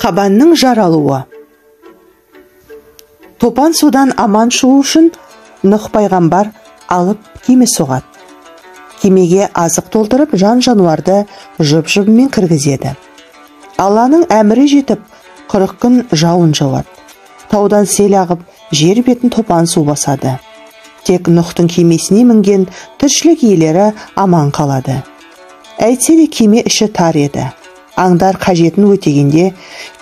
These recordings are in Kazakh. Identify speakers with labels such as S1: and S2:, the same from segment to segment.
S1: Қабанның жаралуы. Топан судан аман шығу үшін Нұх пайғамбар алып кеме соғады. Кемеге азық толтырып, жан-жануарды жып-жыбымен кіргізеді. Алланың әмірі жетіп, 40 күн жауын жауады. Таудан сел ағып, жер бетін топан су басады. Тек Нұхтың кемесіне мінген тіршілік иелері аман қалады. Әйтсе де кеме іші тар еді. Аңдар қажетін өтегенде,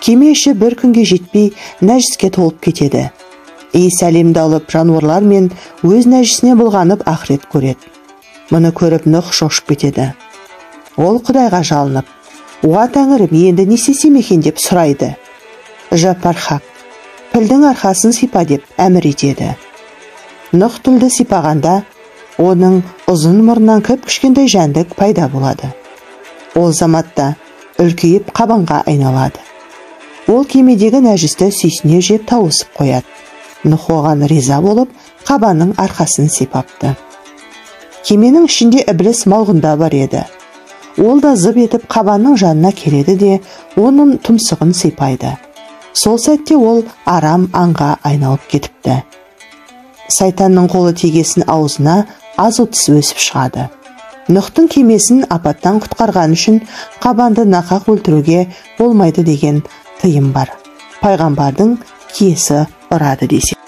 S1: кеме іші бір күнге жетпей нәжіске толып кетеді. Сәлемді алып жануарлар мен өз нәжісіне былғанып ақырет көреді. Мұны көріп Нұх шошып кетеді. Ол Құдайға жалынып, «Уа Тәңірім, енді не істесем екен?» деп сұрайды. Жапархақ, пілдің арқасын сипа деп әмір етеді. Нұх тілді сипағанда, оның ұзын мұрнынан кіп-кішкентай жәндік пайда болады. Ол заматта үлкейіп қабанға айналады. Ол кемедегі нәжісті сүйсіне жеп тауысып қояды. Нұх оған риза болып, қабанның арқасын сипапты. Кеменің ішінде ібліс малғында бар еді. Ол да зып етіп қабанның жанына келеді де, оның тұмсығын сипайды. Сол сәтте ол арам аңға айналып кетіпті. Сайтанның қолы тигесін аузына азу тіс өсіп шығады. Нұхтың кемесін апаттан құтқарған үшін қабанды нақақ өлтіруге болмайды деген тыйым бар. Пайғамбардың киесі ұрады десе.